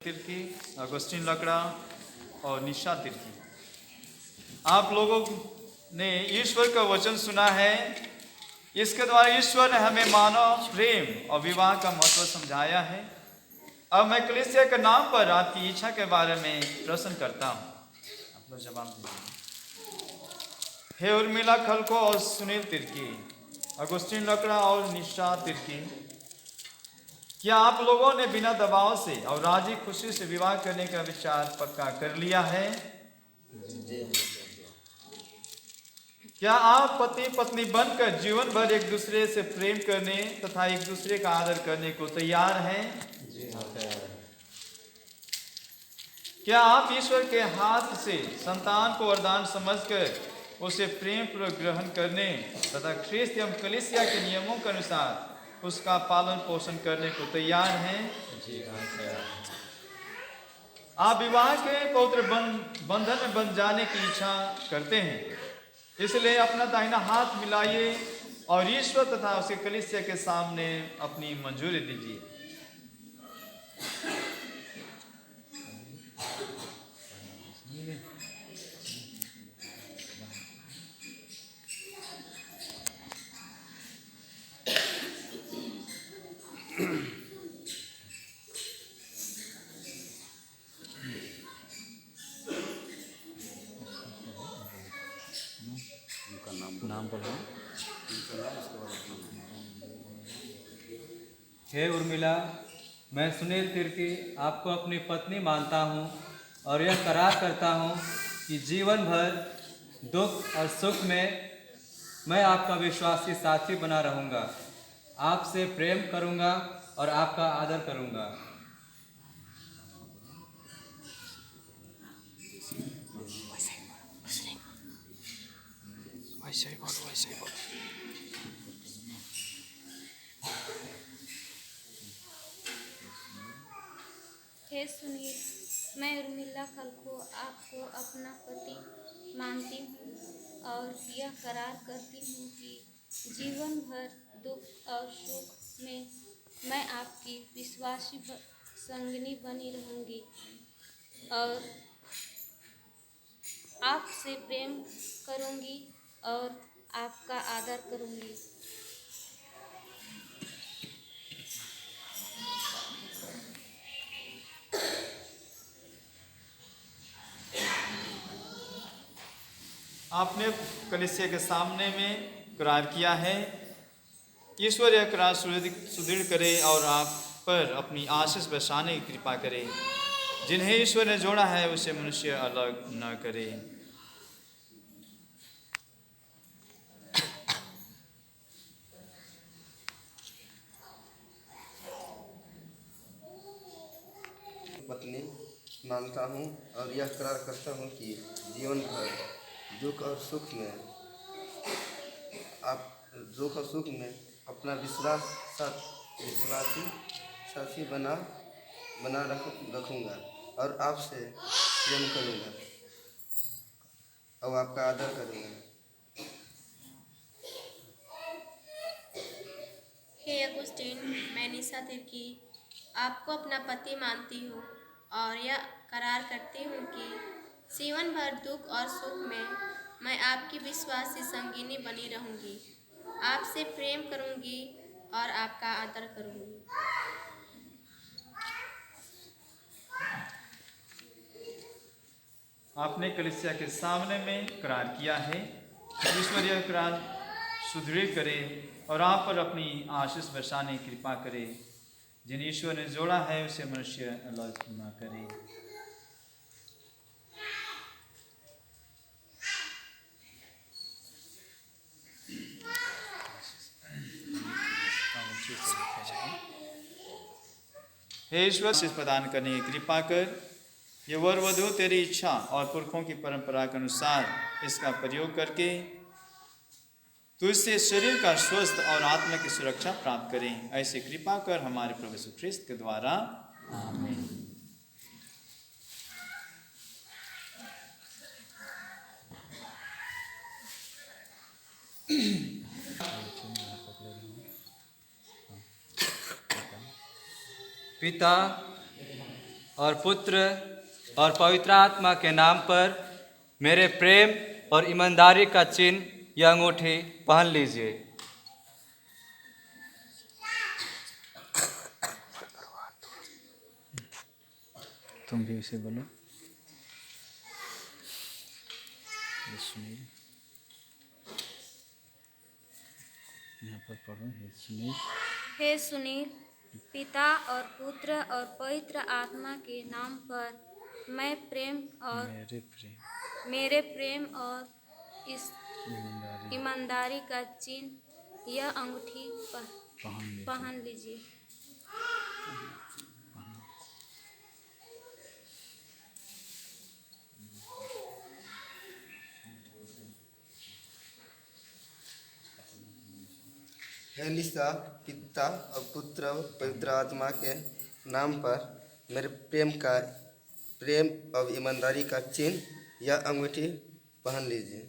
Tirkey, Augustine लकड़ा और निशा तिर्की। आप लोगों ने ईश्वर का वचन सुना है। इसके द्वारा ईश्वर ने हमें मानव प्रेम और विवाह का महत्व समझाया है। अब मैं कलीसिया के नाम पर आपकी इच्छा के बारे में प्रश्न करता हूँ। आप लोग जवाब दीजिए। हे उर्मिला खलको और सुनील तिर्की, अगस्टिन लकड़ा और निशा तिर्की, क्या आप लोगों ने बिना दबाव से और राजी खुशी से विवाह करने का विचार पक्का कर लिया है? क्या आप पति पत्नी बनकर जीवन भर एक दूसरे से प्रेम करने तथा एक दूसरे का आदर करने को तैयार हैं? क्या आप ईश्वर के हाथ से संतान को वरदान समझकर उसे प्रेम पूर्वक ग्रहण करने तथा ख्रिस्त एवं कलीसिया के नियमों के अनुसार उसका पालन पोषण करने को तैयार हैं? आप विवाह के पवित्र बंधन में बंध जाने की इच्छा करते हैं, इसलिए अपना दाहिना हाथ मिलाइए और ईश्वर तथा उसके कलीसिया के सामने अपनी मंजूरी दीजिए। नाम बोलो। हे उर्मिला, मैं सुनील तिर्की आपको अपनी पत्नी मानता हूँ और यह करार करता हूँ कि जीवन भर दुख और सुख में मैं आपका विश्वासी साथी बना रहूँगा। आपसे प्रेम करूँगा और आपका आदर करूँगा। वैसे ही बोलो। हे सुनील, मैं उर्मिला खलको आपको अपना पति मानती हूँ और यह करार करती हूँ कि जीवन भर दुख और सुख में मैं आपकी विश्वासी संगिनी बनी रहूँगी और आपसे प्रेम करूँगी और आपका आदर करूँगी। आपने कलीसिया के सामने में करार किया है। ईश्वर यह करार सुदृढ़ करे और आप पर अपनी आशीष बरसाने की कृपा करे। जिन्हें ईश्वर ने जोड़ा है उसे मनुष्य अलग न करे। पत्नी मानता हूँ और यह करार करता हूँ कि जीवन भर दुख और सुख में अपना विश्वासी साथी बना रखूँगा और आपसे प्रेम करूँगा और आपका आदर करूँगा। हे अगुस्टीन, मैं निशा तिर्की आपको अपना पति मानती हूँ और यह करार करती हूँ कि जीवन भर दुख और सुख में मैं आपकी विश्वासी संगिनी बनी रहूँगी। आपसे प्रेम करूँगी और आपका आदर करूँगी। आपने कलीसिया के सामने में करार किया है। ईश्वर यह करार सुदृढ़ करे और आप पर अपनी आशीष बरसाने की कृपा करे। जिन ईश्वर ने जोड़ा है उसे मनुष्य अलग न करे। हे ईश्वर आशीष प्रदान करने की कृपा कर। ये वर वधु तेरी इच्छा और पुरखों की परंपरा के अनुसार इसका प्रयोग करके तुझसे शरीर का स्वस्थ और आत्मा की सुरक्षा प्राप्त करें। ऐसे कृपा कर हमारे प्रभु यीशु ख्रिस्त के द्वारा, आमीन। पिता और पुत्र और पवित्र आत्मा के नाम पर मेरे प्रेम और ईमानदारी का चिन्ह यह अंगूठी पहन लीजिए। तुम भी इसे बोलो। सुनील, यहाँ पर पढ़ो। हे सुनील, पिता और पुत्र और पवित्र आत्मा के नाम पर मैं मेरे प्रेम और इस ईमानदारी का चिन्ह यह अंगूठी पहन लीजिए। हे निशा, पिता और पुत्र और पवित्र आत्मा के नाम पर मेरे प्रेम और ईमानदारी का चिन्ह या अंगूठी पहन लीजिए।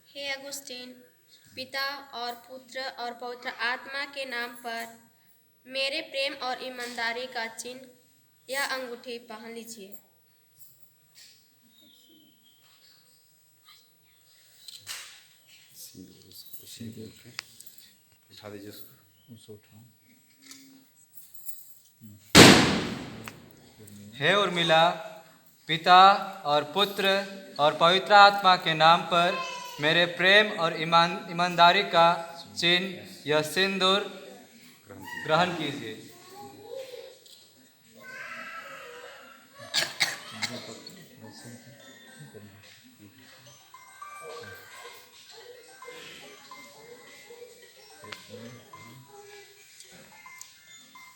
हे अगुस्टीन, पिता और पुत्र और पवित्र आत्मा के नाम पर मेरे प्रेम और ईमानदारी का चिन्ह यह अंगूठी पहन लीजिए। उठा दीजिए उसको उठाओ। हे उर्मिला, पिता और पुत्र और पवित्र आत्मा के नाम पर मेरे प्रेम और ईमानदारी का चिन्ह यह सिंदूर ग्रहण कीजिए।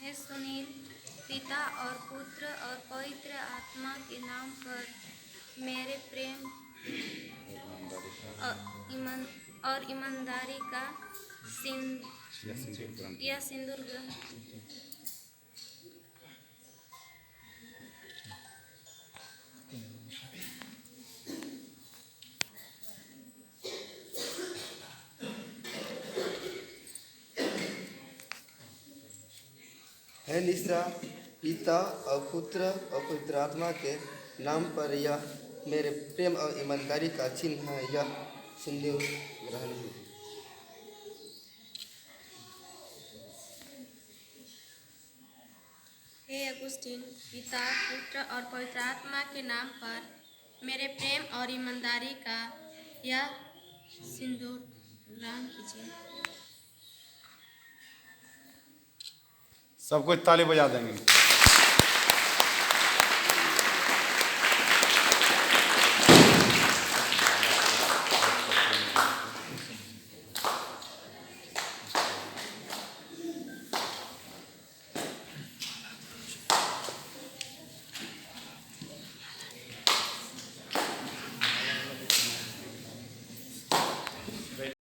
हे सुनील, पिता और पुत्र और पवित्र आत्मा के नाम पर मेरे प्रेम और ईमानदारी का यह सिंदूर ग्रहण। हे निशा, पिता और पुत्र और पवित्र आत्मा के नाम पर यह मेरे प्रेम और ईमानदारी का चिन्ह है, यह सिंदूर ग्रहण कीजिए। हे अगुस्टीन, पिता, पुत्र और पवित्र आत्मा के नाम पर मेरे प्रेम और ईमानदारी का यह सिंदूर ग्रहण कीजिए। सबको ताली बजा देंगे।